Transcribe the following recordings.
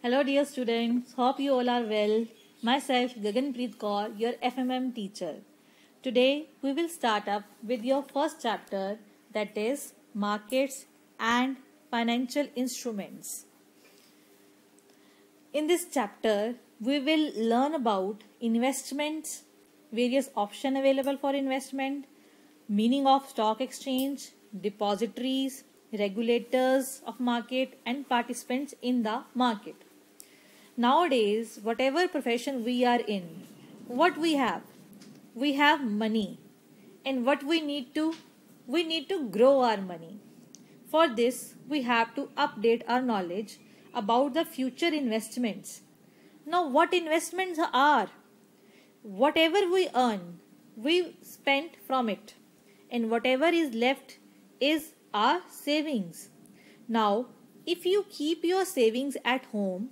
Hello dear students, hope you all are well. Myself Gaganpreet Kaur, your FMM teacher. Today we will start up with your first chapter, that is Markets and Financial Instruments. In this chapter we will learn about investments, various options available for investment, meaning of stock exchange, depositories, regulators of market and participants in the market. Nowadays, whatever profession we are in, what we have? We have money. And what we need to? We need to grow our money. For this, we have to update our knowledge about the future investments. Now, what investments are? Whatever we earn, we spend from it. And whatever is left is our savings. Now, if you keep your savings at home,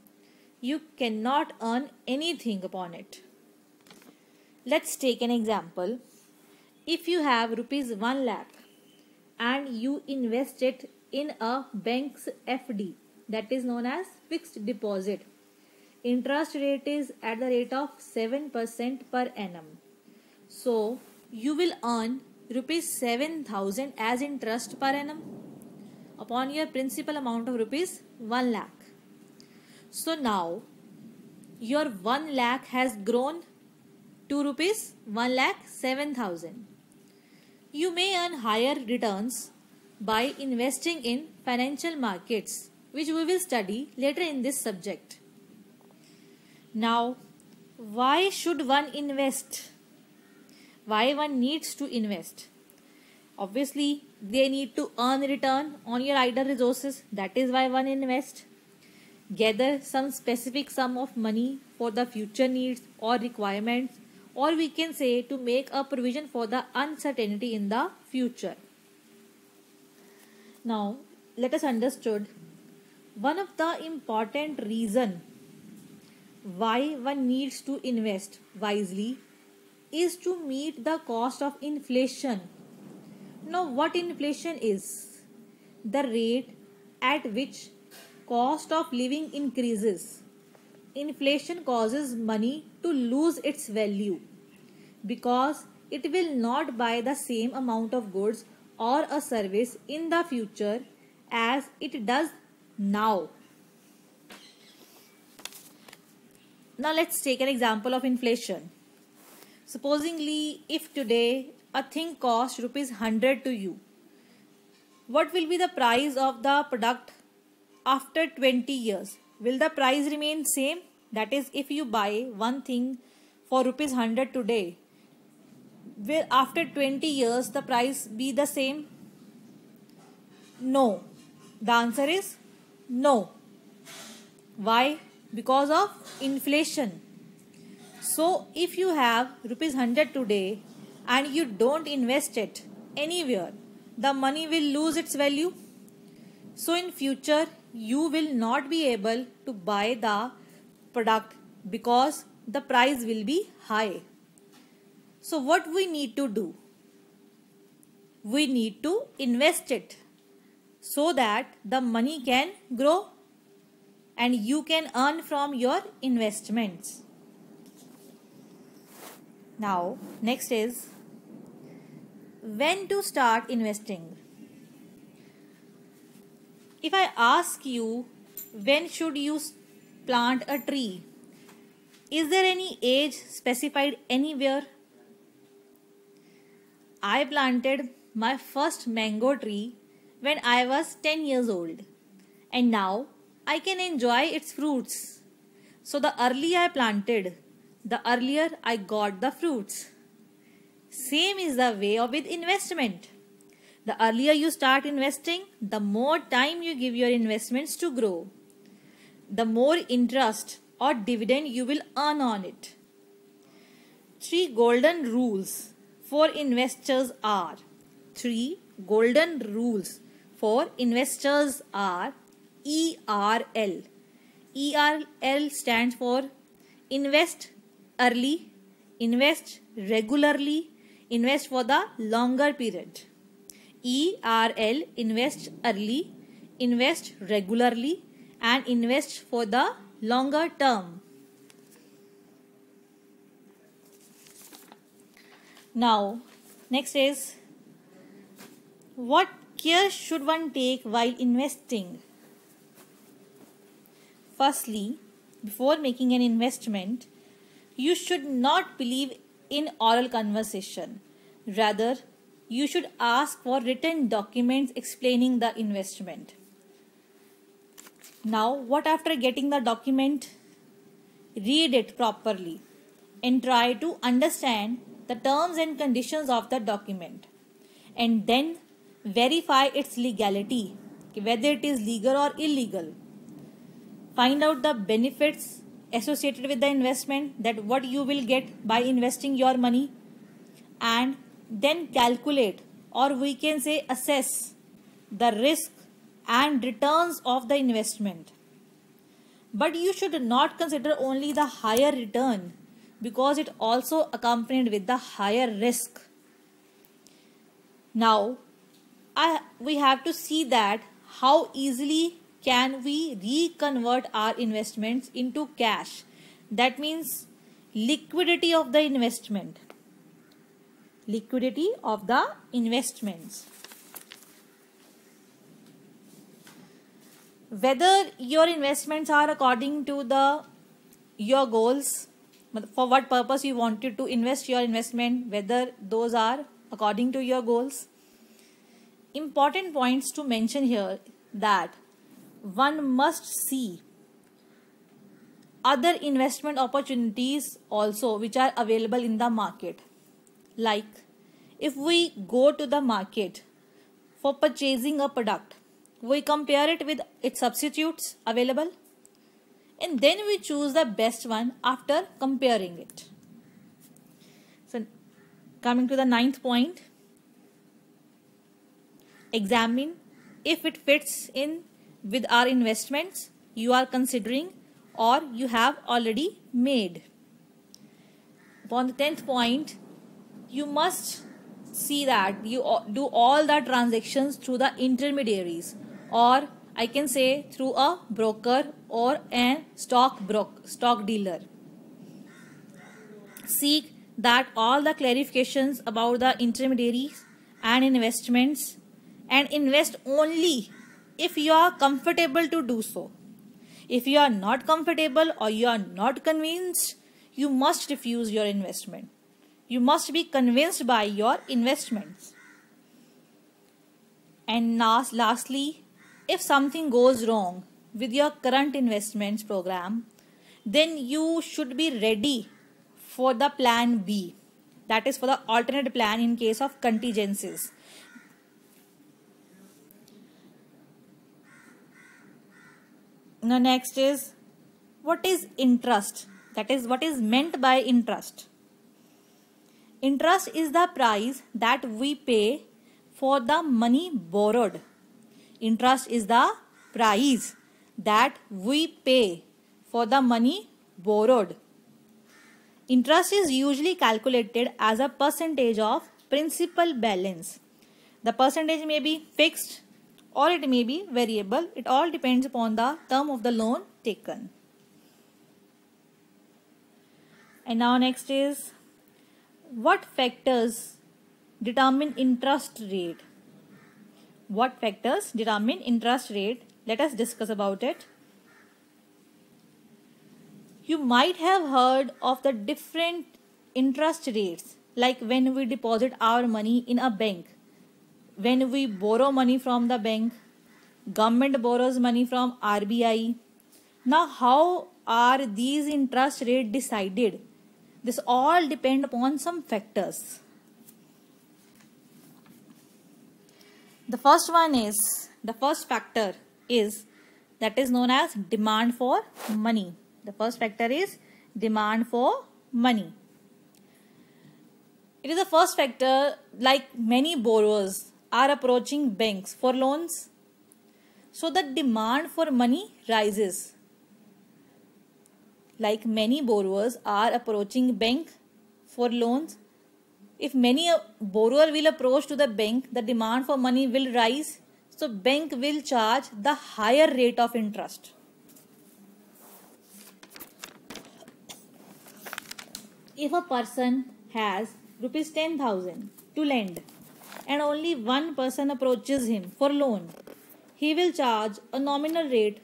you cannot earn anything upon it. Let's take an example. If you have rupees 1 lakh and you invest it in a bank's FD, that is known as fixed deposit, interest rate is at the rate of 7% per annum. So you will earn rupees 7,000 as interest per annum upon your principal amount of rupees 1 lakh. So now your 1 lakh has grown to rupees 1 lakh 7,000. You may earn higher returns by investing in financial markets, which we will study later in this subject. Now, why should one invest? Why one needs to invest? Obviously, they need to earn return on your idle resources. That is why one invests. Gather some specific sum of money for the future needs or requirements, or we can say to make a provision for the uncertainty in the future. Now, let us understand one of the important reason why one needs to invest wisely is to meet the cost of inflation. Now, what inflation is? The rate at which cost of living increases. Inflation causes money to lose its value because it will not buy the same amount of goods or a service in the future as it does now. Now let's take an example of inflation. Supposingly, if today a thing costs rupees 100 to you, what will be the price of the product after 20 years? Will the price remain same? That is, if you buy one thing for rupees 100 today, will after 20 years the price be the same? No. The answer is no. Why? Because of inflation. So if you have rupees 100 today and you don't invest it anywhere, the money will lose its value. So in future, you will not be able to buy the product because the price will be high. So what we need to do? We need to invest it so that the money can grow and you can earn from your investments. Now, next is when to start investing. If I ask you, when should you plant a tree? Is there any age specified anywhere? I planted my first mango tree when I was 10 years old, and now I can enjoy its fruits. So the earlier I planted, the earlier I got the fruits. Same is the way with investment. The earlier you start investing, the more time you give your investments to grow. The more interest or dividend you will earn on it. 3 golden rules for investors are. 3 golden rules for investors are ERL. ERL stands for invest early, invest regularly, invest for the longer period. Invest early, invest regularly, and invest for the longer term. Now, next is, what care should one take while investing? Firstly, before making an investment, you should not believe in oral conversation. Rather, you should ask for written documents explaining the investment. Now, what after getting the document? Read it properly and try to understand the terms and conditions of the document, and then verify its legality, whether it is legal or illegal. Find out the benefits associated with the investment, that what you will get by investing your money, and then calculate, or we can say assess, the risk and returns of the investment. But you should not consider only the higher return, because it also accompanied with the higher risk. Now, we have to see that how easily can we reconvert our investments into cash. That means liquidity of the investment. Liquidity of the investments. Whether your investments are according to your goals, for what purpose you wanted to invest your investment, whether those are according to your goals. Important points to mention here, that one must see other investment opportunities also which are available in the market. Like, if we go to the market for purchasing a product, we compare it with its substitutes available, and then we choose the best one after comparing it. So, coming to the 9th point, examine if it fits in with our investments you are considering or you have already made. On the 10th point, you must see that you do all the transactions through the intermediaries, or I can say through a broker or a stock dealer. Seek that all the clarifications about the intermediaries and investments, and invest only if you are comfortable to do so. If you are not comfortable or you are not convinced, you must refuse your investment. You must be convinced by your investments. And lastly, if something goes wrong with your current investments program, then you should be ready for the plan B. That is for the alternate plan in case of contingencies. Now next is, what is interest? That is, what is meant by interest? Interest is the price that we pay for the money borrowed. Interest is the price that we pay for the money borrowed. Interest is usually calculated as a percentage of principal balance. The percentage may be fixed or it may be variable. It all depends upon the term of the loan taken. And now next is, what factors determine interest rate? What factors determine interest rate? Let us discuss about it. You might have heard of the different interest rates, like when we deposit our money in a bank, when we borrow money from the bank, government borrows money from RBI. Now, how are these interest rates decided? This all depend upon some factors. The first factor is that is known as demand for money. The first factor is demand for money. It is the first factor, like many borrowers are approaching banks for loans. So the demand for money rises. Like many borrowers are approaching bank for loans. If many borrower will approach to the bank, the demand for money will rise. So bank will charge the higher rate of interest. If a person has rupees 10,000 to lend and only one person approaches him for loan, he will charge a nominal rate,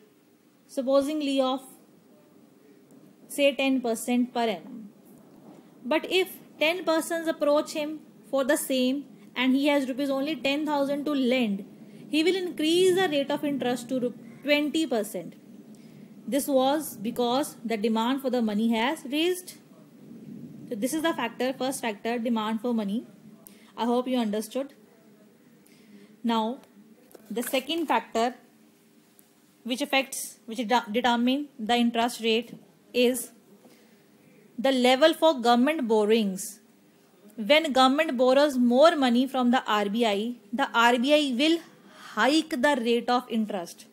supposingly of say 10% per annum. But if 10 persons approach him for the same and he has rupees only 10,000 to lend, he will increase the rate of interest to 20%. This was because the demand for the money has raised. So this is the first factor, demand for money. I hope you understood. Now, the second factor which determine the interest rate is the level for government borrowings. When government borrows more money from the RBI will hike the rate of interest.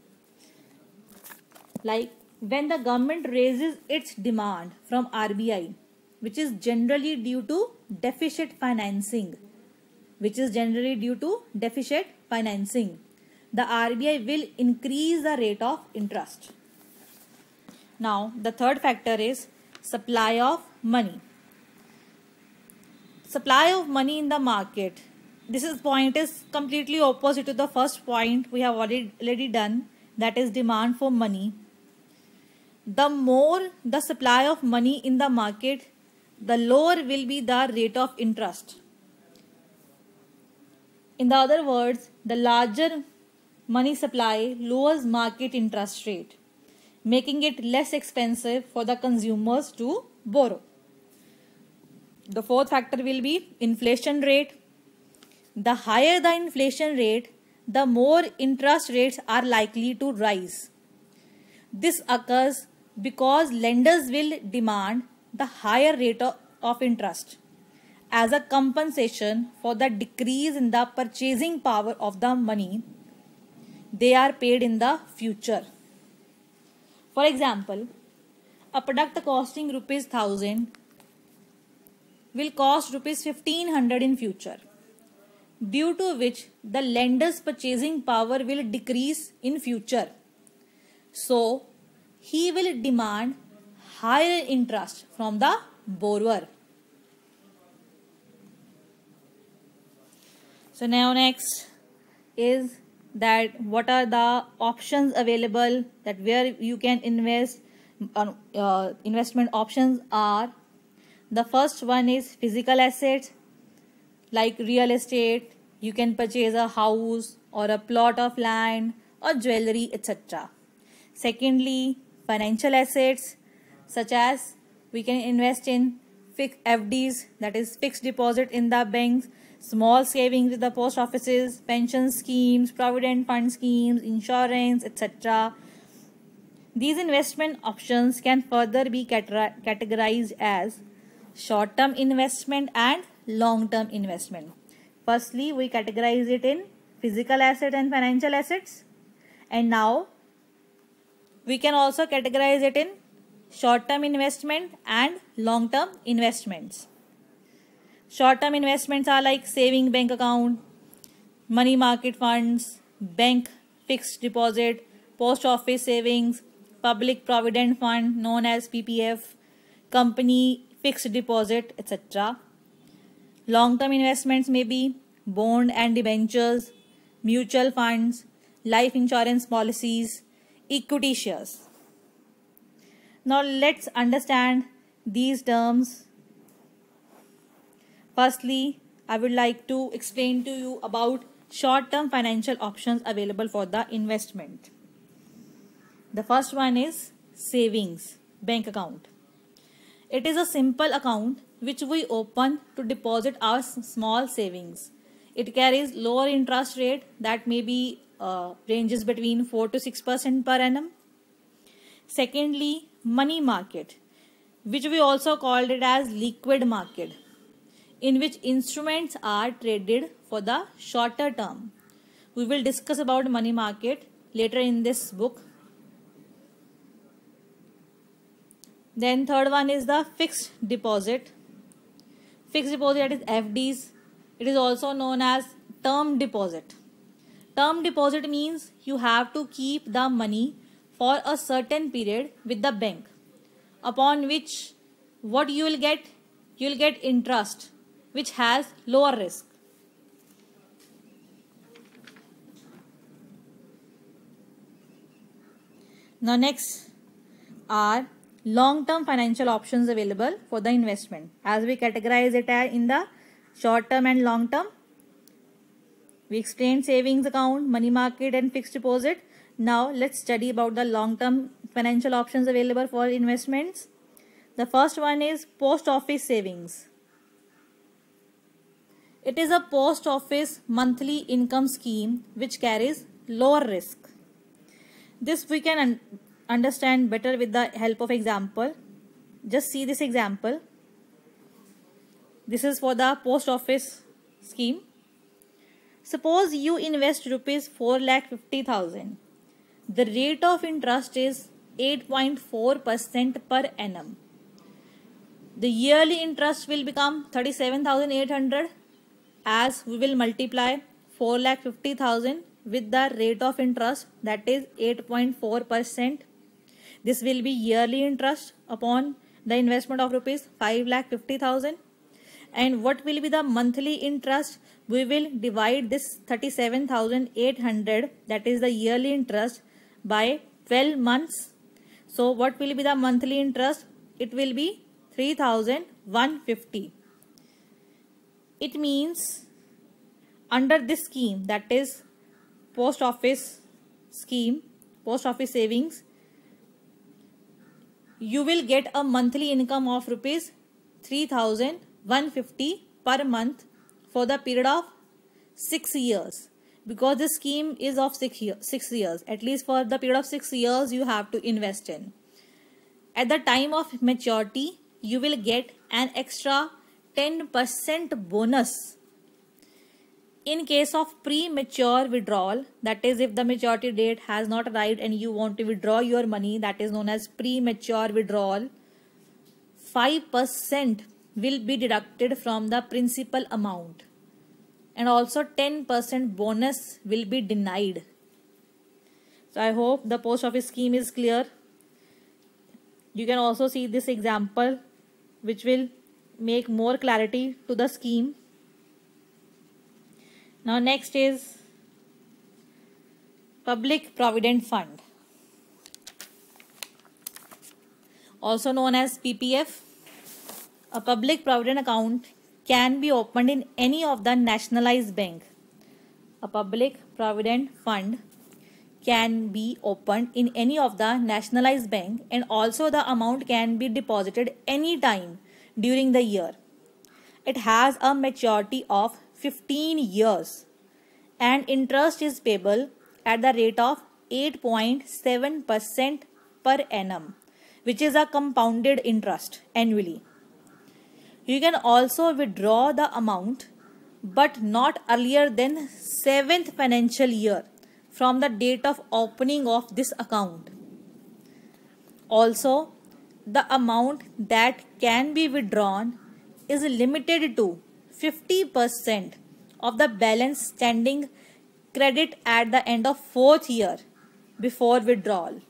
Like when the government raises its demand from RBI, which is generally due to deficit financing, the RBI will increase the rate of interest. Now, the third factor is supply of money. Supply of money in the market. This point is completely opposite to the first point we have already done, that is demand for money. The more the supply of money in the market, the lower will be the rate of interest. In the other words, the larger money supply lowers market interest rate, making it less expensive for the consumers to borrow. The fourth factor will be inflation rate. The higher the inflation rate, the more interest rates are likely to rise. This occurs because lenders will demand the higher rate of interest as a compensation for the decrease in the purchasing power of the money they are paid in the future. For example, a product costing rupees 1,000 will cost rupees 1,500 in future, due to which the lender's purchasing power will decrease in future. So, he will demand higher interest from the borrower. So now next is that what are the options available, that where you can invest. Investment options are, the first one is physical assets like real estate. You can purchase a house or a plot of land or jewelry, etc. Secondly, financial assets, such as we can invest in fixed FDs, that is fixed deposit in the banks, small savings with the post offices, pension schemes, provident fund schemes, insurance, etc. These investment options can further be categorized as short-term investment and long-term investment. Firstly, we categorize it in physical asset and financial assets, and now we can also categorize it in short-term investment and long-term investments. Short-term investments are like saving bank account, money market funds, bank fixed deposit, post office savings, public provident fund known as PPF, company fixed deposit, etc. Long-term investments may be bond and debentures, mutual funds, life insurance policies, equity shares. Now let's understand these terms. Firstly, I would like to explain to you about short-term financial options available for the investment. The first one is savings bank account. It is a simple account which we open to deposit our small savings. It carries lower interest rate that may be ranges between 4 to 6% per annum. Secondly, money market, which we also called it as liquid market, in which instruments are traded for the shorter term. We will discuss about money market later in this book. Then third one is the fixed deposit. Fixed deposit, that is FDs. It is also known as term deposit. Term deposit means you have to keep the money for a certain period with the bank, upon which what you will get, you will get interest which has lower risk. Now next are long-term financial options available for the investment. As we categorize it in the short-term and long-term, we explained savings account, money market and fixed deposit. Now let's study about the long-term financial options available for investments. The first one is post office savings. It is a post office monthly income scheme which carries lower risk. This we can understand better with the help of example. Just see this example. This is for the post office scheme. Suppose you invest rupees 4,50,000. The rate of interest is 8.4% per annum. The yearly interest will become 37,800 as we will multiply 4,50,000 with the rate of interest, that is 8.4%. This will be yearly interest upon the investment of rupees 5,50,000. And what will be the monthly interest? We will divide this 37,800, that is the yearly interest, by 12 months. So what will be the monthly interest? It will be 3,150. It means under this scheme, that is post office scheme, post office savings, you will get a monthly income of rupees 3,150 per month for the period of 6 years, because the scheme is of 6 years. At least for the period of 6 years you have to invest in. At the time of maturity, you will get an extra 10% bonus. In case of premature withdrawal, that is if the maturity date has not arrived and you want to withdraw your money, that is known as premature withdrawal, 5% will be deducted from the principal amount and also 10% bonus will be denied. So I hope the post office scheme is clear. You can also see this example which will make more clarity to the scheme. Now next is Public Provident Fund, also known as PPF. A public provident account can be opened in any of the nationalized bank. A public provident fund can be opened in any of the nationalized bank, and also the amount can be deposited any time during the year. It has a maturity of 15 years and interest is payable at the rate of 8.7% per annum, which is a compounded interest annually. You can also withdraw the amount but not earlier than 7th financial year from the date of opening of this account. Also, the amount that can be withdrawn is limited to 50% of the balance standing credit at the end of 4th year before withdrawal.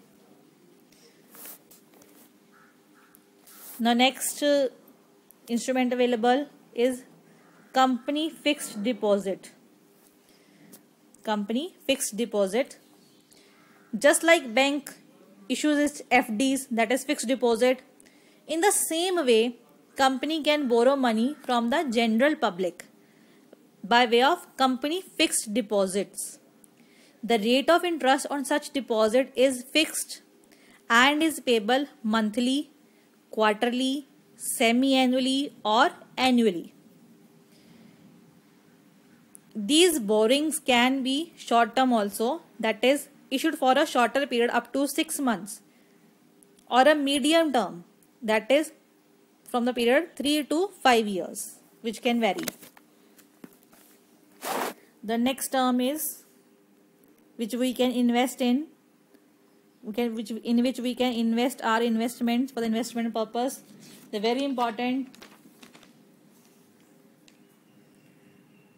Now next instrument available is company fixed deposit. Company fixed deposit. Just like bank issues its FDs, that is fixed deposit, in the same way company can borrow money from the general public by way of company fixed deposits. The rate of interest on such deposit is fixed and is payable monthly, quarterly, semi-annually or annually. These borrowings can be short term also, that is issued for a shorter period up to 6 months, or a medium term, that is from the period 3 to 5 years, which can vary. The next term is which we can invest in, in which we can invest our investments for the investment purpose. The very important.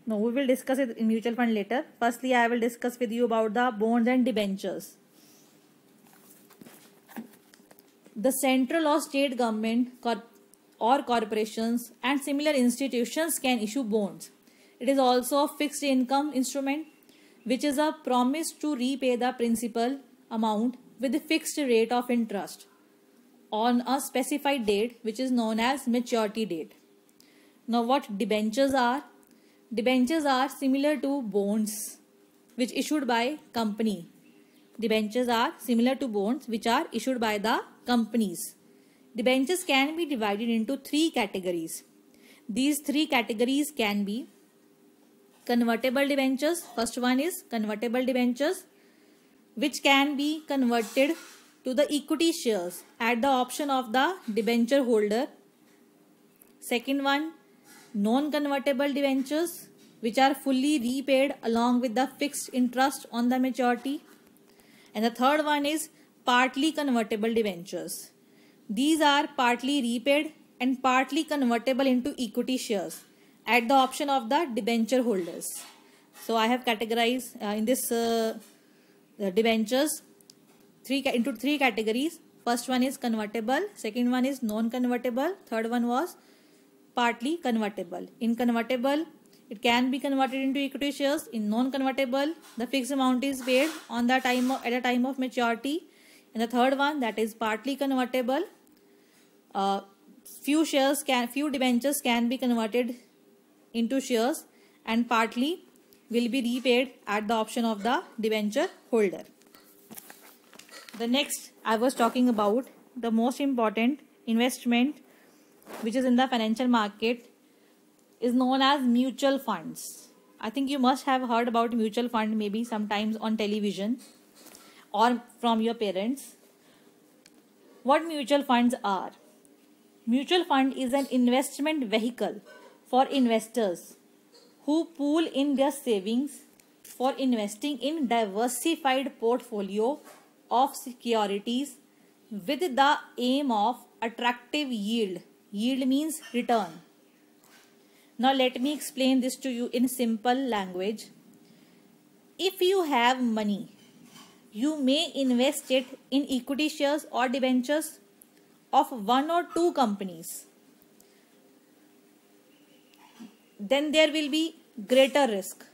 No, we will discuss it in mutual fund later. Firstly, I will discuss with you about the bonds and debentures. The central or state government or corporations and similar institutions can issue bonds. It is also a fixed income instrument, which is a promise to repay the principal amount with a fixed rate of interest on a specified date, which is known as maturity date. Now, what debentures are? Debentures are similar to bonds which issued by company. Debentures are similar to bonds which are issued by the companies. Debentures can be divided into three categories. These three categories can be convertible debentures. First one is convertible debentures, which can be converted to the equity shares at the option of the debenture holder. Second one, non-convertible debentures, which are fully repaid along with the fixed interest on the maturity. And the third one is partly convertible debentures. These are partly repaid and partly convertible into equity shares at the option of the debenture holders. So I have categorized in this debentures into three categories. First one is convertible, second one is non-convertible, third one was partly convertible. In convertible, it can be converted into equity shares. In non-convertible, the fixed amount is paid at the time of maturity. And the third one, that is partly convertible, few debentures can be converted into shares and partly will be repaid at the option of the debenture holder. The next, I was talking about the most important investment which is in the financial market is known as mutual funds. I think you must have heard about mutual fund maybe sometimes on television or from your parents. What mutual funds are? Mutual fund is an investment vehicle for investors who pool in their savings for investing in diversified portfolio of securities with the aim of attractive yield. Yield means return. Now let me explain this to you in simple language. If you have money, you may invest it in equity shares or debentures of one or two companies. Then there will be greater risk.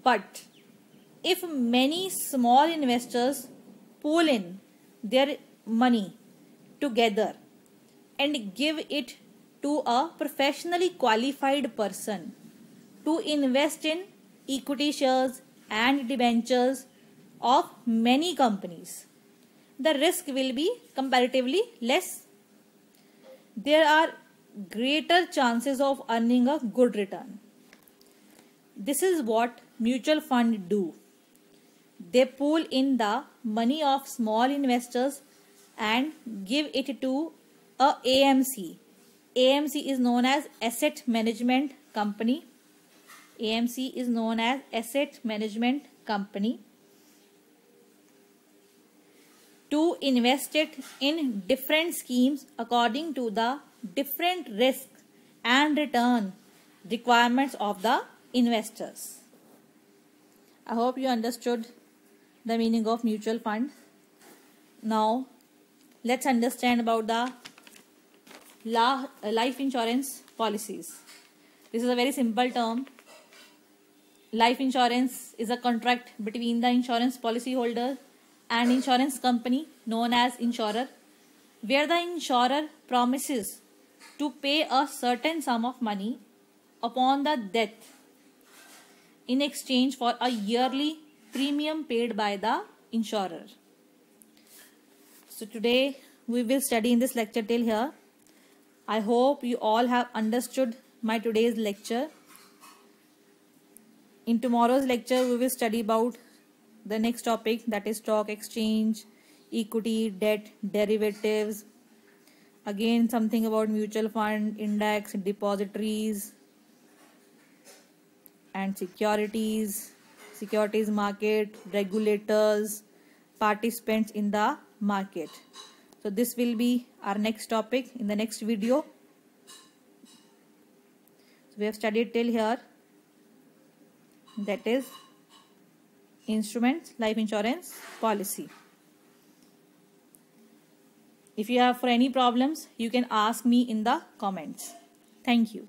But if many small investors pool in their money together and give it to a professionally qualified person to invest in equity shares and debentures of many companies, the risk will be comparatively less. There are greater chances of earning a good return. This is what mutual funds do. They pool in the money of small investors and give it to a AMC. AMC is known as Asset Management Company. AMC is known as Asset Management Company to invest it in different schemes according to the different risk and return requirements of the investors. I hope you understood the meaning of mutual fund. Now let's understand about the life insurance policies. This is a very simple term. Life insurance is a contract between the insurance policy holder and insurance company known as insurer, where the insurer promises to pay a certain sum of money upon the death in exchange for a yearly premium paid by the insurer. So today we will study in this lecture till here. I hope you all have understood my today's lecture. In tomorrow's lecture we will study about the next topic, that is stock exchange, equity, debt, derivatives. Again something about mutual fund, index, depositories and securities market, regulators, participants in the market. So this will be our next topic in the next video. So we have studied till here, that is instruments, life insurance policy. If you have for any problems, you can ask me in the comments. Thank you.